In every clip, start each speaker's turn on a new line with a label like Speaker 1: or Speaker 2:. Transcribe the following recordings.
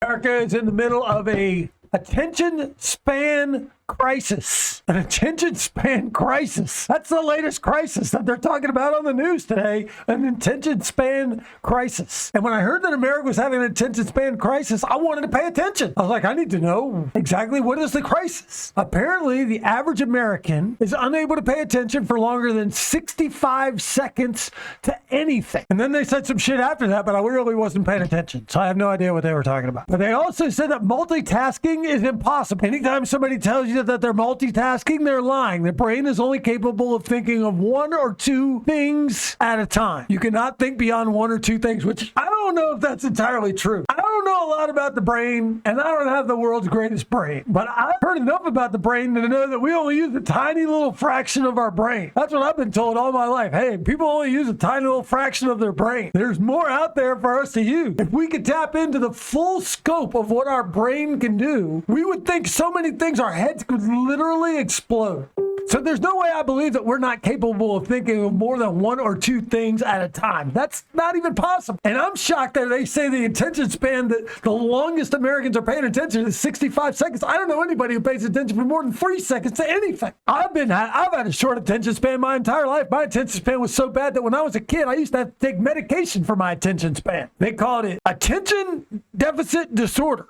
Speaker 1: America is in the middle of a attention span crisis. An attention span crisis. That's the latest crisis that they're talking about on the news today. An attention span crisis. And when I heard that America was having an attention span crisis, I wanted to pay attention. I was like, I need to know exactly what is the crisis. Apparently, the average American is unable to pay attention for longer than 65 seconds to anything. And then they said some shit after that, but I really wasn't paying attention. So I have no idea what they were talking about. But they also said that multitasking is impossible. Anytime somebody tells you that they're multitasking, they're lying. Their brain is only capable of thinking of one or two things at a time. You cannot think beyond one or two things, which I don't know if that's entirely true. I don't know a lot about the brain, and I don't have the world's greatest brain, but I've heard enough about the brain to know that we only use a tiny little fraction of our brain. That's what I've been told all my life. Hey, people only use a tiny little fraction of their brain. There's more out there for us to use. If we could tap into the full scope of what our brain can do, we would think so many things, our heads could literally explode. So there's no way I believe that we're not capable of thinking of more than one or two things at a time. That's not even possible. And I'm shocked that they say the attention span, that the longest Americans are paying attention is 65 seconds. I don't know anybody who pays attention for more than 3 seconds to anything. I've had a short attention span my entire life. My attention span was so bad that when I was a kid, I used to have to take medication for my attention span. They called it attention deficit disorder.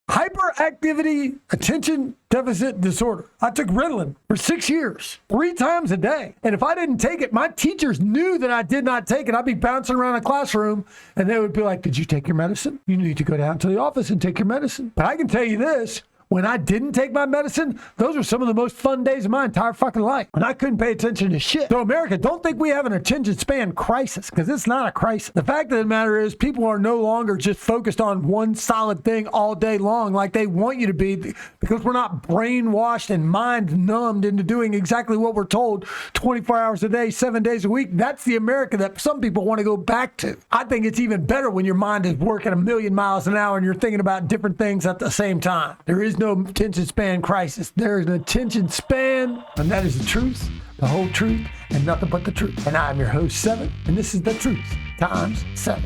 Speaker 1: Hyperactivity attention deficit disorder. I took Ritalin for 6 years, 3 times a day. And if I didn't take it, my teachers knew that I did not take it. I'd be bouncing around a classroom and they would be like, did you take your medicine? You need to go down to the office and take your medicine. But I can tell you this, when I didn't take my medicine, those were some of the most fun days of my entire fucking life. And I couldn't pay attention to shit. So America, don't think we have an attention span crisis, because it's not a crisis. The fact of the matter is people are no longer just focused on one solid thing all day long like they want you to be, because we're not brainwashed and mind numbed into doing exactly what we're told 24 hours a day, 7 days a week. That's the America that some people want to go back to. I think it's even better when your mind is working 1,000,000 miles an hour and you're thinking about different things at the same time. There is no attention span crisis. There is an attention span, and that is the truth, the whole truth, and nothing but the truth. And I'm your host, 7, and this is the truth times 7.